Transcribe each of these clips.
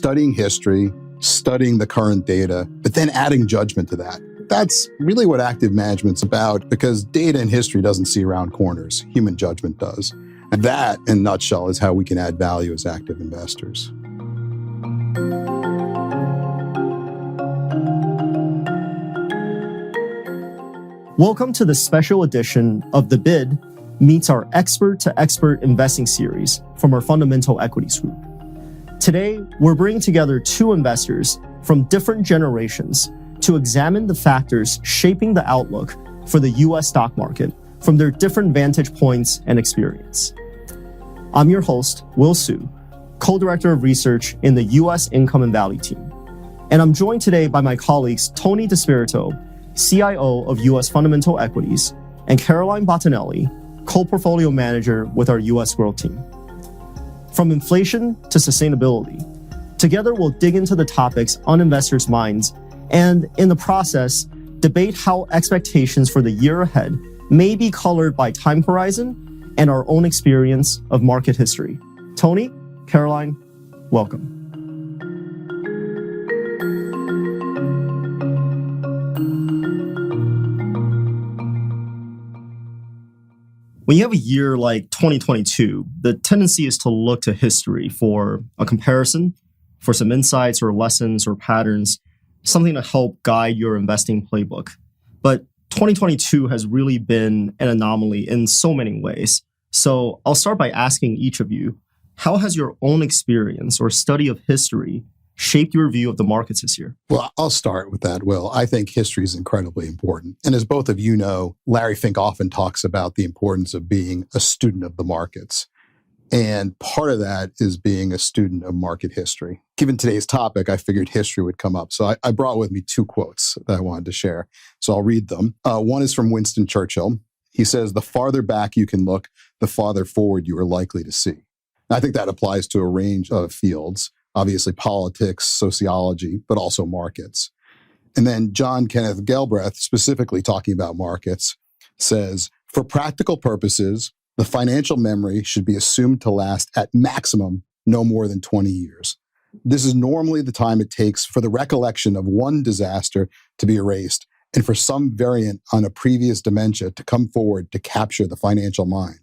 studying history, studying the current data, but then adding judgment to that. That's really what active management's about, because data and history doesn't see around corners. Human judgment does. And that, in a nutshell, is how we can add value as active investors. Welcome to the special edition of The Bid Meets our Expert-to-Expert Investing series from our Fundamental Equities Group. Today, we're bringing together two investors from different generations to examine the factors shaping the outlook for the U.S. stock market from their different vantage points and experience. I'm your host, Will Su, co-director of research in the U.S. Income and Value team. And I'm joined today by my colleagues Tony DeSpirito, CIO of U.S. Fundamental Equities, and Caroline Bottinelli, co-portfolio manager with our U.S. growth team. From inflation to sustainability, together we'll dig into the topics on investors' minds and, in the process, debate how expectations for the year ahead may be colored by time horizon and our own experience of market history. Tony, Caroline, welcome. When you have a year like 2022, the tendency is to look to history for a comparison, for some insights or lessons or patterns, something to help guide your investing playbook. But 2022 has really been an anomaly in so many ways. So I'll start by asking each of you, how has your own experience or study of history shaped your view of the markets this year? Well, I'll start with that, Will. I think history is incredibly important. And as both of you know, Larry Fink often talks about the importance of being a student of the markets. And part of that is being a student of market history. Given today's topic, I figured history would come up. So I brought with me two quotes that I wanted to share. So I'll read them. One is from Winston Churchill. He says, "The farther back you can look, the farther forward you are likely to see." And I think that applies to a range of fields. Obviously politics, sociology, but also markets. And then John Kenneth Galbraith, specifically talking about markets, says, "For practical purposes, the financial memory should be assumed to last at maximum no more than 20 years. This is normally the time it takes for the recollection of one disaster to be erased and for some variant on a previous dementia to come forward to capture the financial mind.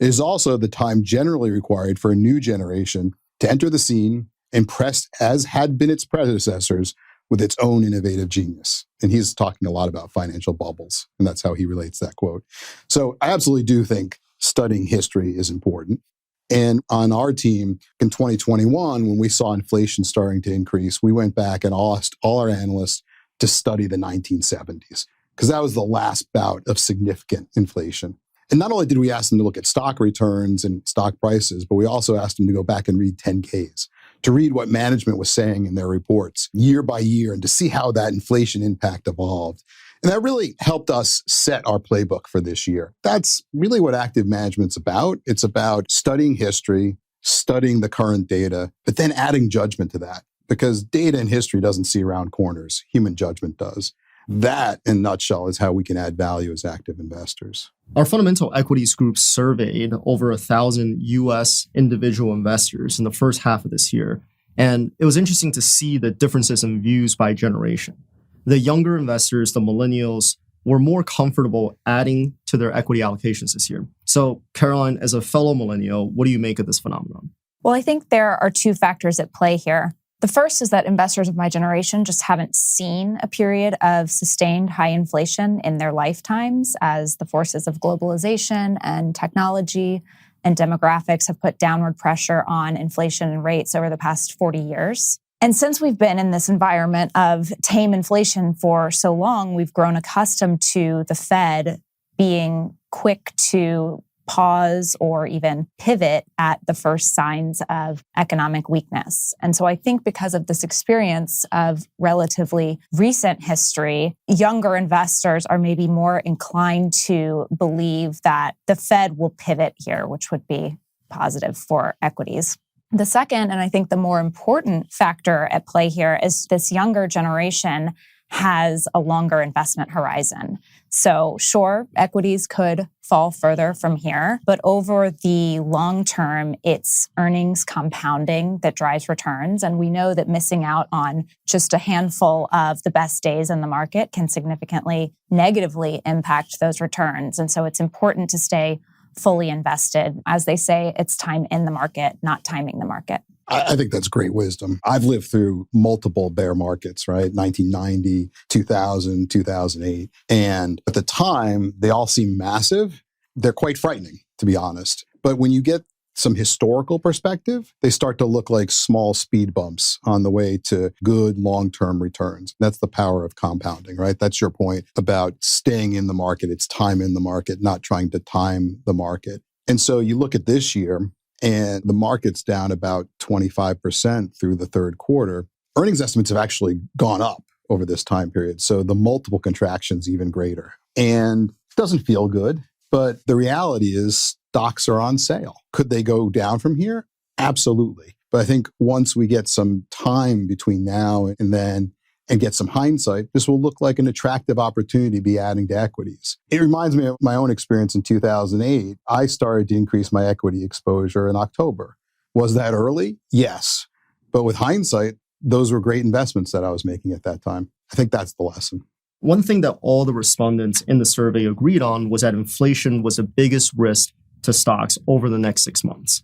It is also the time generally required for a new generation to enter the scene, impressed as had been its predecessors with its own innovative genius." And he's talking a lot about financial bubbles, and that's how he relates that quote. So I absolutely do think studying history is important. And on our team in 2021, when we saw inflation starting to increase, we went back and asked all our analysts to study the 1970s, because that was the last bout of significant inflation. And not only did we ask them to look at stock returns and stock prices, but we also asked them to go back and read 10Ks, to read what management was saying in their reports year by year and to see how that inflation impact evolved. And that really helped us set our playbook for this year. That's really what active management's about. It's about studying history, studying the current data, but then adding judgment to that, because data and history doesn't see around corners. Human judgment does. That, in a nutshell, is how we can add value as active investors. Our Fundamental Equities Group surveyed over 1,000 U.S. individual investors in the first half of this year. And it was interesting to see the differences in views by generation. The younger investors, the millennials, were more comfortable adding to their equity allocations this year. So, Caroline, as a fellow millennial, what do you make of this phenomenon? Well, I think there are two factors at play here. The first is that investors of my generation just haven't seen a period of sustained high inflation in their lifetimes, as the forces of globalization and technology and demographics have put downward pressure on inflation and rates over the past 40 years. And since we've been in this environment of tame inflation for so long, we've grown accustomed to the Fed being quick to pause or even pivot at the first signs of economic weakness. And so I think because of this experience of relatively recent history, younger investors are maybe more inclined to believe that the Fed will pivot here, which would be positive for equities. The second, and I think the more important factor at play here, is this younger generation has a longer investment horizon. So sure, equities could fall further from here, but over the long term, it's earnings compounding that drives returns. And we know that missing out on just a handful of the best days in the market can significantly negatively impact those returns. And so it's important to stay fully invested. As they say, it's time in the market, not timing the market. I think that's great wisdom. I've lived through multiple bear markets, right? 1990, 2000, 2008. And at the time, they all seem massive. They're quite frightening, to be honest. But when you get some historical perspective, they start to look like small speed bumps on the way to good long-term returns. That's the power of compounding, right? That's your point about staying in the market. It's time in the market, not trying to time the market. And so you look at this year, and the market's down about 25% through the third quarter. Earnings estimates have actually gone up over this time period. So the multiple contraction's even greater. And it doesn't feel good, but the reality is stocks are on sale. Could they go down from here? Absolutely. But I think once we get some time between now and then and get some hindsight, this will look like an attractive opportunity to be adding to equities. It reminds me of my own experience in 2008. I started to increase my equity exposure in October. Was that early? Yes. But with hindsight, those were great investments that I was making at that time. I think that's the lesson. One thing that all the respondents in the survey agreed on was that inflation was the biggest risk to stocks over the next 6 months.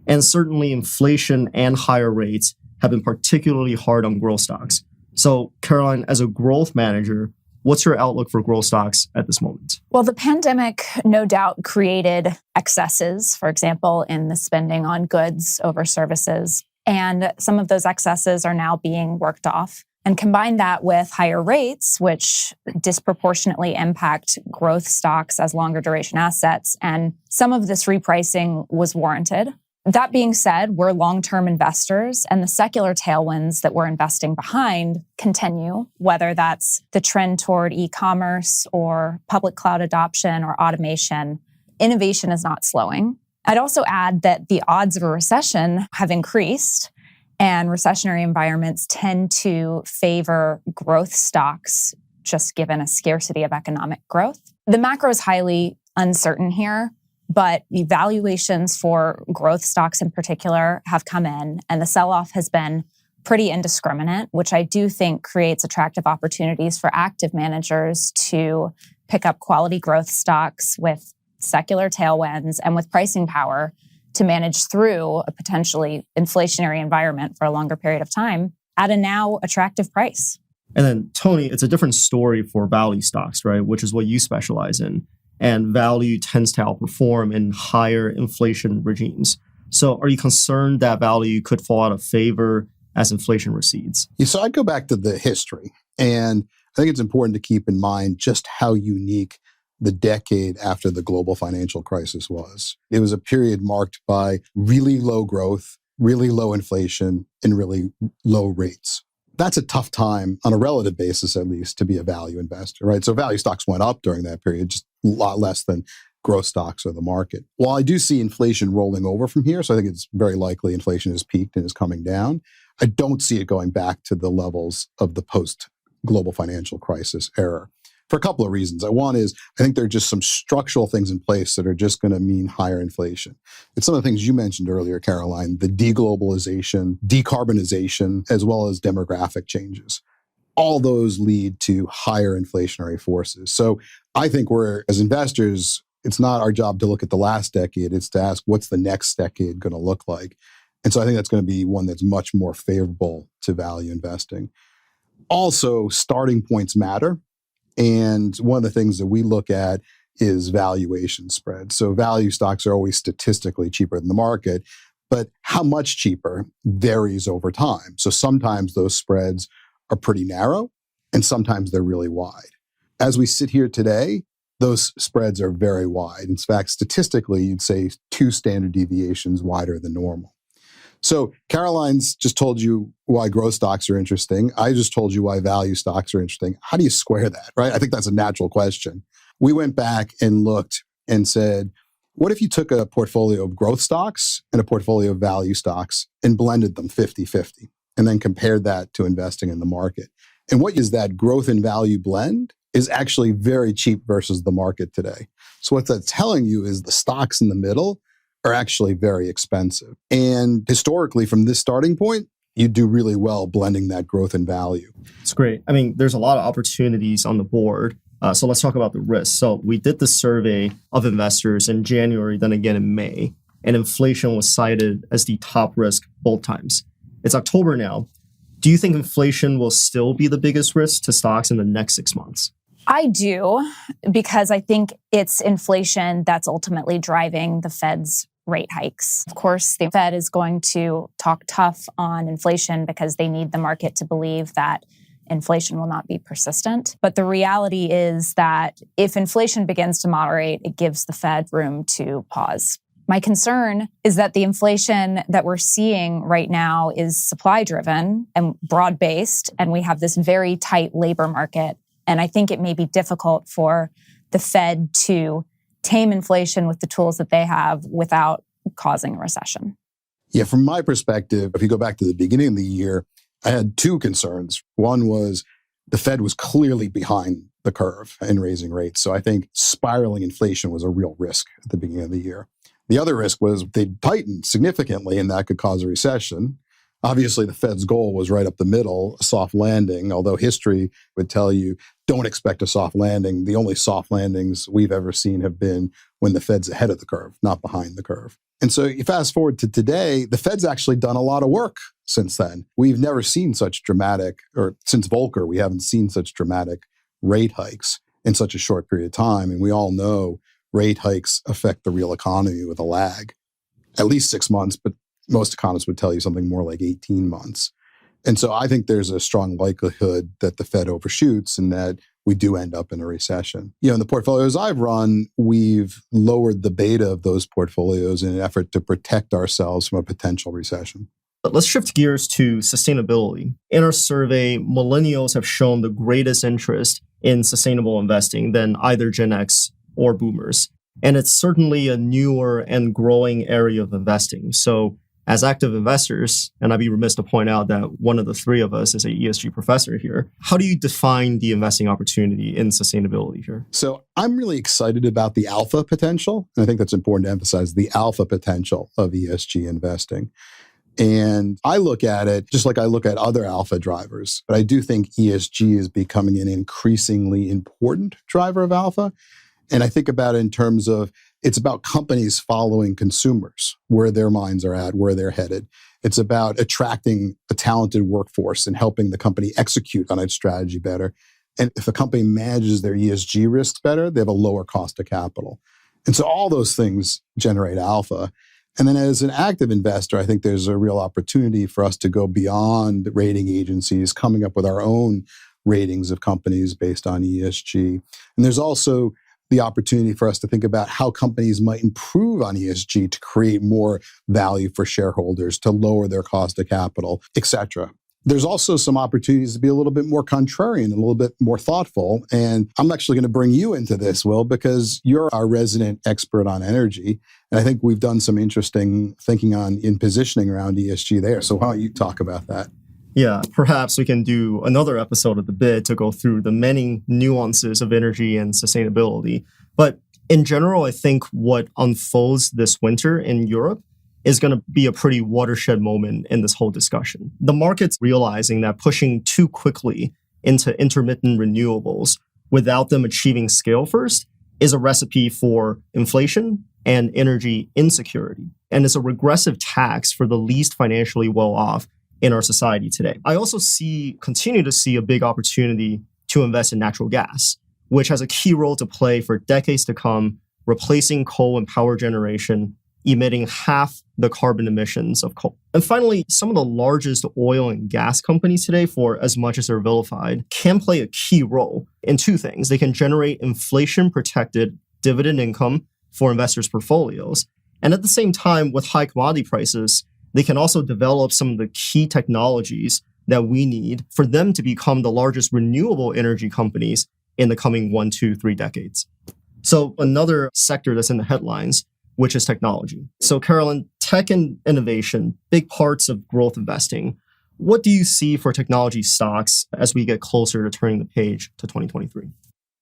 And certainly inflation and higher rates have been particularly hard on growth stocks. So, Caroline, as a growth manager, what's your outlook for growth stocks at this moment? Well, the pandemic no doubt created excesses, for example, in the spending on goods over services. And some of those excesses are now being worked off. And combine that with higher rates, which disproportionately impact growth stocks as longer duration assets. And some of this repricing was warranted. That being said, we're long-term investors, and the secular tailwinds that we're investing behind continue, whether that's the trend toward e-commerce or public cloud adoption or automation. Innovation is not slowing. I'd also add that the odds of a recession have increased, and recessionary environments tend to favor growth stocks, just given a scarcity of economic growth. The macro is highly uncertain here, but the valuations for growth stocks in particular have come in, and the sell-off has been pretty indiscriminate, which I do think creates attractive opportunities for active managers to pick up quality growth stocks with secular tailwinds and with pricing power to manage through a potentially inflationary environment for a longer period of time at a now attractive price. And then, Tony, it's a different story for value stocks, right? Which is what you specialize in. And value tends to outperform in higher inflation regimes. So are you concerned that value could fall out of favor as inflation recedes? Yeah, so I'd go back to the history. And I think it's important to keep in mind just how unique the decade after the global financial crisis was. It was a period marked by really low growth, really low inflation, and really low rates. That's a tough time, on a relative basis at least, to be a value investor, right? So value stocks went up during that period, just a lot less than growth stocks or the market. While I do see inflation rolling over from here, so I think it's very likely inflation has peaked and is coming down, I don't see it going back to the levels of the post-global financial crisis era. For a couple of reasons. One is I think there are just some structural things in place that are just going to mean higher inflation. It's some of the things you mentioned earlier, Caroline, the deglobalization, decarbonization, as well as demographic changes. All those lead to higher inflationary forces. So I think we're, as investors, it's not our job to look at the last decade. It's to ask, what's the next decade going to look like? And so I think that's going to be one that's much more favorable to value investing. Also, starting points matter. And one of the things that we look at is valuation spread. So value stocks are always statistically cheaper than the market, but how much cheaper varies over time. So sometimes those spreads are pretty narrow, and sometimes they're really wide. As we sit here today, those spreads are very wide. In fact, statistically, you'd say 2 standard deviations wider than normal. So Caroline's just told you why growth stocks are interesting. I just told you why value stocks are interesting. How do you square that, right? I think that's a natural question. We went back and looked and said, what if you took a portfolio of growth stocks and a portfolio of value stocks and blended them 50-50 and then compared that to investing in the market? And what is that growth and value blend is actually very cheap versus the market today. So what that's telling you is the stocks in the middle are actually very expensive. And historically, from this starting point, you do really well blending that growth and value. It's great. I mean, there's a lot of opportunities on the board. So let's talk about the risks. So we did the survey of investors in January, then again in May, and inflation was cited as the top risk both times. It's October now. Do you think inflation will still be the biggest risk to stocks in the next 6 months? I do, because I think it's inflation that's ultimately driving the Fed's rate hikes. Of course, the Fed is going to talk tough on inflation because they need the market to believe that inflation will not be persistent. But the reality is that if inflation begins to moderate, it gives the Fed room to pause. My concern is that the inflation that we're seeing right now is supply-driven and broad-based, and we have this very tight labor market. And I think it may be difficult for the Fed to tame inflation with the tools that they have without causing a recession. Yeah, from my perspective, if you go back to the beginning of the year, I had two concerns. One was the Fed was clearly behind the curve in raising rates. So I think spiraling inflation was a real risk at the beginning of the year. The other risk was they tightened significantly, and that could cause a recession. Obviously, the Fed's goal was right up the middle, a soft landing, although history would tell you don't expect a soft landing. The only soft landings we've ever seen have been when the Fed's ahead of the curve, not behind the curve. And so you fast forward to today, the Fed's actually done a lot of work since then. We've never seen such dramatic, or since Volcker, we haven't seen such dramatic rate hikes in such a short period of time. And we all know rate hikes affect the real economy with a lag, at least 6 months, but most economists would tell you something more like 18 months. And so I think there's a strong likelihood that the Fed overshoots and that we do end up in a recession. In the portfolios I've run, we've lowered the beta of those portfolios in an effort to protect ourselves from a potential recession. But let's shift gears to sustainability. In our survey, millennials have shown the greatest interest in sustainable investing than either Gen X or boomers. And it's certainly a newer and growing area of investing. So as active investors, and I'd be remiss to point out that one of the three of us is an ESG professor here, how do you define the investing opportunity in sustainability here? So I'm really excited about the alpha potential. And I think that's important to emphasize, the alpha potential of ESG investing. And I look at it just like I look at other alpha drivers. But I do think ESG is becoming an increasingly important driver of alpha. And I think about it in terms of it's about companies following consumers, where their minds are at, where they're headed. It's about attracting a talented workforce and helping the company execute on its strategy better. And if a company manages their ESG risks better, they have a lower cost of capital. And so all those things generate alpha. And then as an active investor, I think there's a real opportunity for us to go beyond rating agencies, coming up with our own ratings of companies based on ESG. And there's also the opportunity for us to think about how companies might improve on ESG to create more value for shareholders, to lower their cost of capital, et cetera. There's also some opportunities to be a little bit more contrarian and a little bit more thoughtful. And I'm actually going to bring you into this, Will, because you're our resident expert on energy. And I think we've done some interesting thinking in positioning around ESG there. So why don't you talk about that? Yeah, perhaps we can do another episode of The Bid to go through the many nuances of energy and sustainability. But in general, I think what unfolds this winter in Europe is going to be a pretty watershed moment in this whole discussion. The market's realizing that pushing too quickly into intermittent renewables without them achieving scale first is a recipe for inflation and energy insecurity. And it's a regressive tax for the least financially well-off in our society today. I also continue to see a big opportunity to invest in natural gas, which has a key role to play for decades to come, replacing coal and power generation, emitting half the carbon emissions of coal. And finally, some of the largest oil and gas companies today, for as much as they're vilified, can play a key role in two things. They can generate inflation-protected dividend income for investors' portfolios. And at the same time, with high commodity prices, they can also develop some of the key technologies that we need for them to become the largest renewable energy companies in the coming 1, 2, 3 decades. So another sector that's in the headlines, which is technology. So Caroline, tech and innovation, big parts of growth investing. what do you see for technology stocks as we get closer to turning the page to 2023?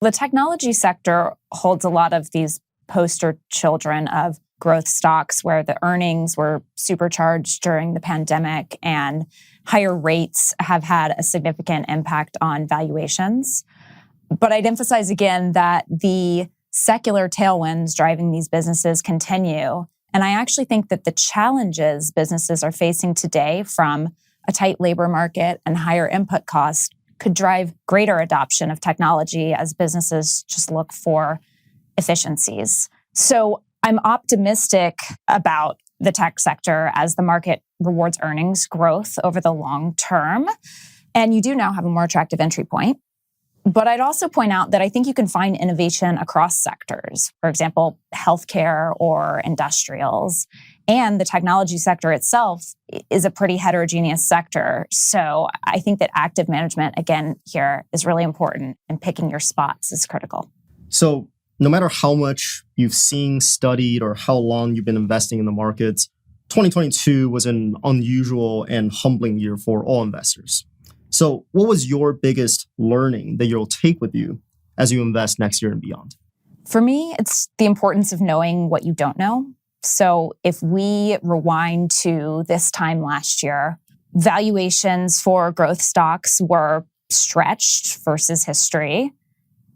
The technology sector holds a lot of these poster children of growth stocks where the earnings were supercharged during the pandemic and higher rates have had a significant impact on valuations. But I'd emphasize again that the secular tailwinds driving these businesses continue. And I actually think that the challenges businesses are facing today from a tight labor market and higher input costs could drive greater adoption of technology as businesses just look for efficiencies. So I'm optimistic about the tech sector as the market rewards earnings growth over the long term. And you do now have a more attractive entry point. But I'd also point out that I think you can find innovation across sectors, for example, healthcare or industrials. And the technology sector itself is a pretty heterogeneous sector. So I think that active management, again, here is really important, and picking your spots is critical. So no matter how much you've seen, studied, or how long you've been investing in the markets, 2022 was an unusual and humbling year for all investors. So what was your biggest learning that you'll take with you as you invest next year and beyond? For me, it's the importance of knowing what you don't know. So if we rewind to this time last year, valuations for growth stocks were stretched versus history,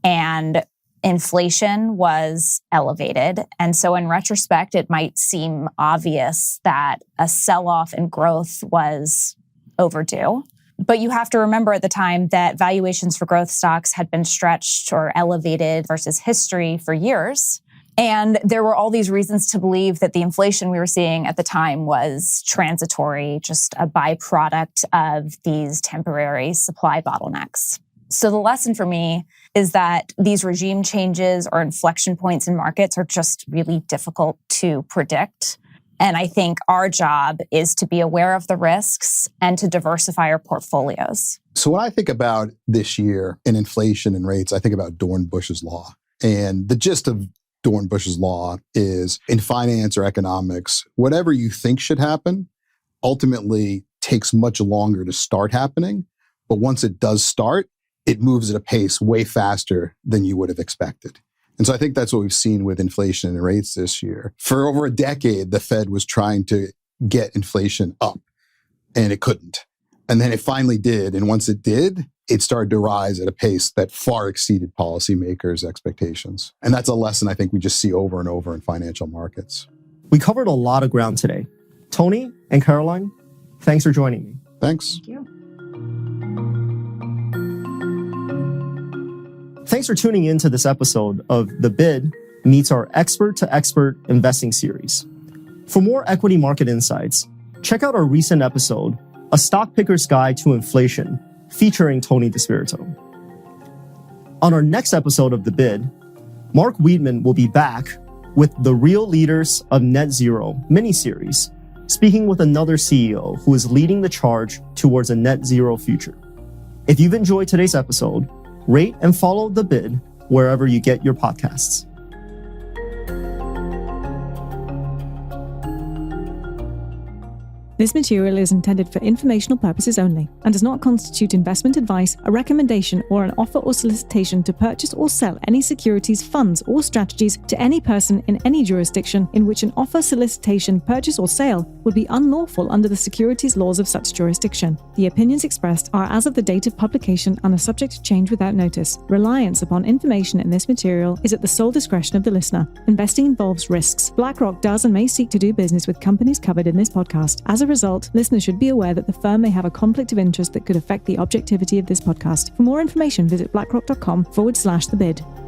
and inflation was elevated. And so in retrospect, it might seem obvious that a sell-off in growth was overdue. But you have to remember at the time that valuations for growth stocks had been stretched or elevated versus history for years. And there were all these reasons to believe that the inflation we were seeing at the time was transitory, just a byproduct of these temporary supply bottlenecks. So the lesson for me is that these regime changes or inflection points in markets are just really difficult to predict. And I think our job is to be aware of the risks and to diversify our portfolios. So when I think about this year in inflation and rates, I think about Dornbusch's law. And the gist of Dornbusch's law is in finance or economics, whatever you think should happen ultimately takes much longer to start happening. But once it does start, it moves at a pace way faster than you would have expected. And so I think that's what we've seen with inflation and rates this year. For over a decade, the Fed was trying to get inflation up, and it couldn't. And then it finally did. And once it did, it started to rise at a pace that far exceeded policymakers' expectations. And that's a lesson I think we just see over and over in financial markets. We covered a lot of ground today. Tony and Caroline, thanks for joining me. Thanks. Thank you. Thanks for tuning in to this episode of The Bid Meets our Expert to Expert Investing Series. For more equity market insights, check out our recent episode, A Stock Picker's Guide to Inflation, featuring Tony DeSpirito. On our next episode of The Bid, Mark Wiedman will be back with the Real Leaders of Net Zero mini-series, speaking with another CEO who is leading the charge towards a net zero future. If you've enjoyed today's episode, rate and follow The Bid wherever you get your podcasts. This material is intended for informational purposes only and does not constitute investment advice, a recommendation, or an offer or solicitation to purchase or sell any securities, funds, or strategies to any person in any jurisdiction in which an offer, solicitation, purchase, or sale would be unlawful under the securities laws of such jurisdiction. The opinions expressed are as of the date of publication and are subject to change without notice. Reliance upon information in this material is at the sole discretion of the listener. Investing involves risks. BlackRock does and may seek to do business with companies covered in this podcast. As a result, listeners should be aware that the firm may have a conflict of interest that could affect the objectivity of this podcast. For more information, visit blackrock.com/thebid.